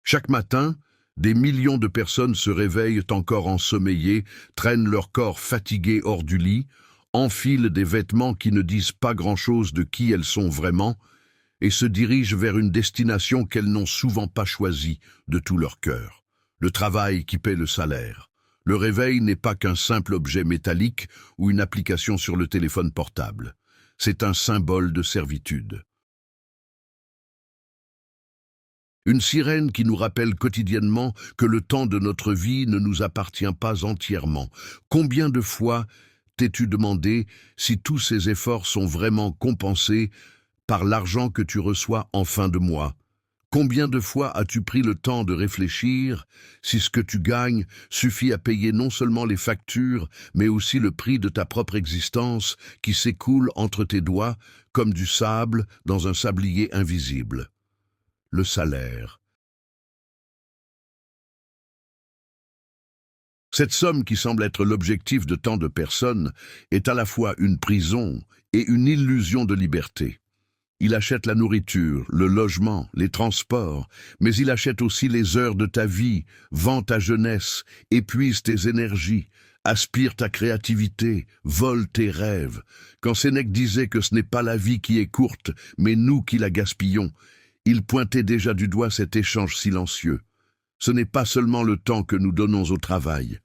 Chaque matin, des millions de personnes se réveillent encore ensommeillées, traînent leur corps fatigué hors du lit, enfilent des vêtements qui ne disent pas grand-chose de qui elles sont vraiment et se dirigent vers une destination qu'elles n'ont souvent pas choisie de tout leur cœur. Le travail qui paie le salaire. Le réveil n'est pas qu'un simple objet métallique ou une application sur le téléphone portable. C'est un symbole de servitude. Une sirène qui nous rappelle quotidiennement que le temps de notre vie ne nous appartient pas entièrement. Combien de fois t'es-tu demandé si tous ces efforts sont vraiment compensés par l'argent que tu reçois en fin de mois? Combien de fois as-tu pris le temps de réfléchir si ce que tu gagnes suffit à payer non seulement les factures, mais aussi le prix de ta propre existence qui s'écoule entre tes doigts comme du sable dans un sablier invisible? Le salaire. Cette somme qui semble être l'objectif de tant de personnes est à la fois une prison et une illusion de liberté. Il achète la nourriture, le logement, les transports, mais il achète aussi les heures de ta vie, vend ta jeunesse, épuise tes énergies, aspire ta créativité, vole tes rêves. Quand Sénèque disait que ce n'est pas la vie qui est courte, mais nous qui la gaspillons, il pointait déjà du doigt cet échange silencieux. Ce n'est pas seulement le temps que nous donnons au travail.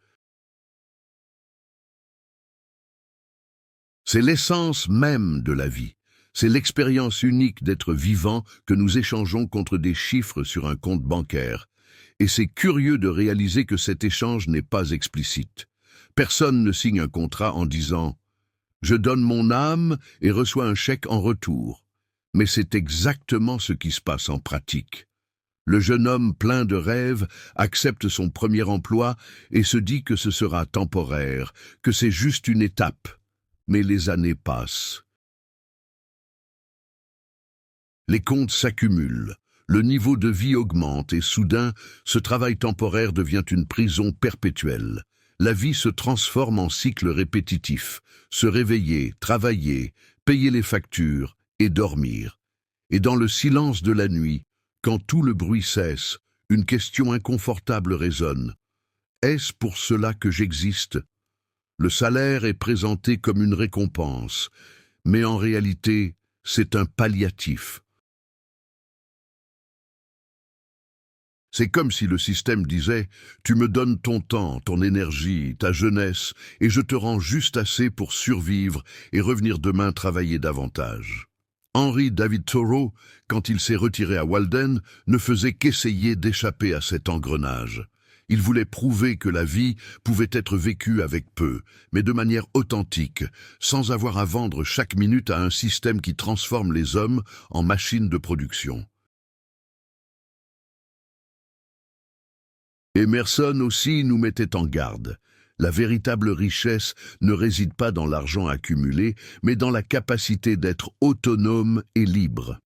C'est l'essence même de la vie. C'est l'expérience unique d'être vivant que nous échangeons contre des chiffres sur un compte bancaire. Et c'est curieux de réaliser que cet échange n'est pas explicite. Personne ne signe un contrat en disant « Je donne mon âme et reçois un chèque en retour ». Mais c'est exactement ce qui se passe en pratique. Le jeune homme plein de rêves accepte son premier emploi et se dit que ce sera temporaire, que c'est juste une étape. Mais les années passent. Les comptes s'accumulent, le niveau de vie augmente et soudain, ce travail temporaire devient une prison perpétuelle. La vie se transforme en cycle répétitif, se réveiller, travailler, payer les factures et dormir. Et dans le silence de la nuit, quand tout le bruit cesse, une question inconfortable résonne. Est-ce pour cela que j'existe? Le salaire est présenté comme une récompense, mais en réalité, c'est un palliatif. C'est comme si le système disait « Tu me donnes ton temps, ton énergie, ta jeunesse, et je te rends juste assez pour survivre et revenir demain travailler davantage. » Henry David Thoreau, quand il s'est retiré à Walden, ne faisait qu'essayer d'échapper à cet engrenage. Il voulait prouver que la vie pouvait être vécue avec peu, mais de manière authentique, sans avoir à vendre chaque minute à un système qui transforme les hommes en machines de production. Emerson aussi nous mettait en garde. La véritable richesse ne réside pas dans l'argent accumulé, mais dans la capacité d'être autonome et libre.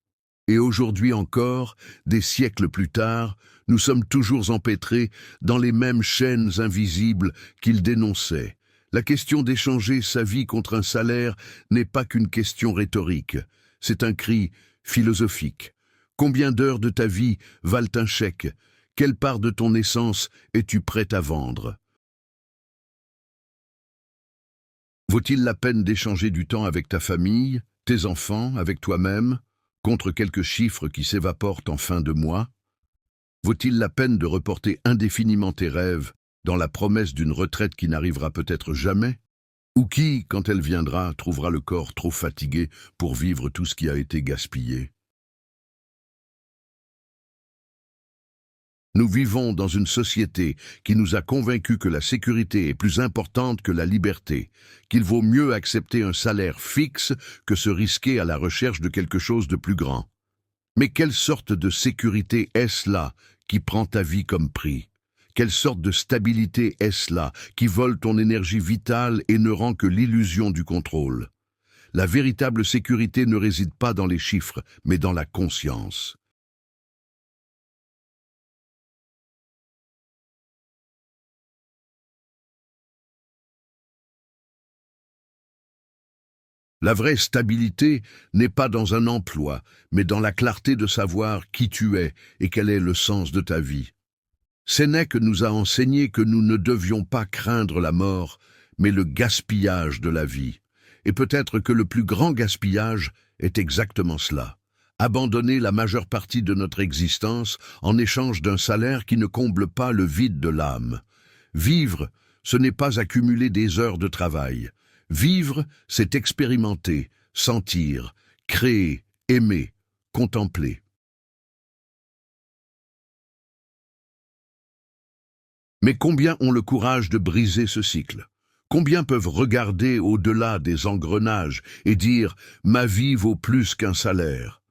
Et aujourd'hui encore, des siècles plus tard, nous sommes toujours empêtrés dans les mêmes chaînes invisibles qu'il dénonçait. La question d'échanger sa vie contre un salaire n'est pas qu'une question rhétorique, c'est un cri philosophique. Combien d'heures de ta vie valent un chèque? Quelle part de ton essence es-tu prêt à vendre? Vaut-il la peine d'échanger du temps avec ta famille, tes enfants, avec toi-même, contre quelques chiffres qui s'évaporent en fin de mois? Vaut-il la peine de reporter indéfiniment tes rêves dans la promesse d'une retraite qui n'arrivera peut-être jamais? Ou qui, quand elle viendra, trouvera le corps trop fatigué pour vivre tout ce qui a été gaspillé? Nous vivons dans une société qui nous a convaincus que la sécurité est plus importante que la liberté, qu'il vaut mieux accepter un salaire fixe que se risquer à la recherche de quelque chose de plus grand. Mais quelle sorte de sécurité est-ce là qui prend ta vie comme prix? Quelle sorte de stabilité est-ce là qui vole ton énergie vitale et ne rend que l'illusion du contrôle? La véritable sécurité ne réside pas dans les chiffres, mais dans la conscience. La vraie stabilité n'est pas dans un emploi, mais dans la clarté de savoir qui tu es et quel est le sens de ta vie. Sénèque nous a enseigné que nous ne devions pas craindre la mort, mais le gaspillage de la vie. Et peut-être que le plus grand gaspillage est exactement cela. Abandonner la majeure partie de notre existence en échange d'un salaire qui ne comble pas le vide de l'âme. Vivre, ce n'est pas accumuler des heures de travail. Vivre, c'est expérimenter, sentir, créer, aimer, contempler. Mais combien ont le courage de briser ce cycle? Combien peuvent regarder au-delà des engrenages et dire « ma vie vaut plus qu'un salaire ».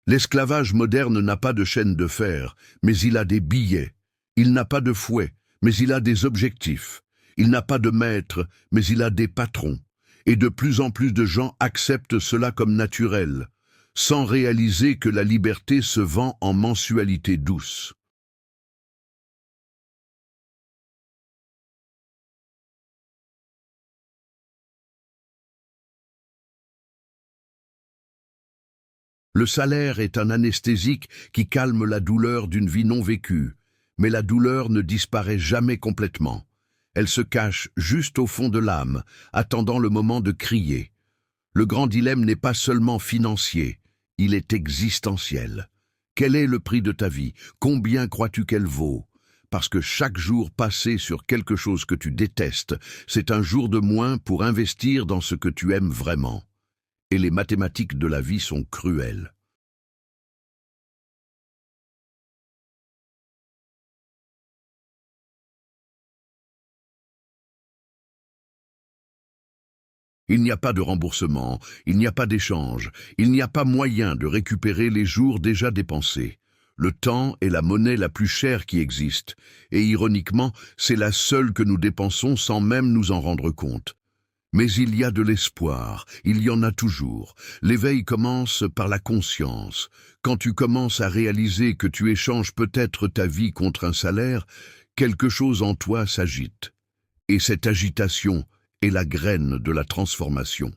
L'esclavage moderne n'a pas de chaîne de fer, mais il a des billets. Il n'a pas de fouet, mais il a des objectifs. Il n'a pas de maître, mais il a des patrons. Et de plus en plus de gens acceptent cela comme naturel, sans réaliser que la liberté se vend en mensualité douce. Le salaire est un anesthésique qui calme la douleur d'une vie non vécue, mais la douleur ne disparaît jamais complètement. Elle se cache juste au fond de l'âme, attendant le moment de crier. Le grand dilemme n'est pas seulement financier, il est existentiel. Quel est le prix de ta vie? Combien crois-tu qu'elle vaut? Parce que chaque jour passé sur quelque chose que tu détestes, c'est un jour de moins pour investir dans ce que tu aimes vraiment. Et les mathématiques de la vie sont cruelles. Il n'y a pas de remboursement, il n'y a pas d'échange, il n'y a pas moyen de récupérer les jours déjà dépensés. Le temps est la monnaie la plus chère qui existe, et ironiquement, c'est la seule que nous dépensons sans même nous en rendre compte. Mais il y a de l'espoir, il y en a toujours. L'éveil commence par la conscience. Quand tu commences à réaliser que tu échanges peut-être ta vie contre un salaire, quelque chose en toi s'agite. Et cette agitation est la graine de la transformation.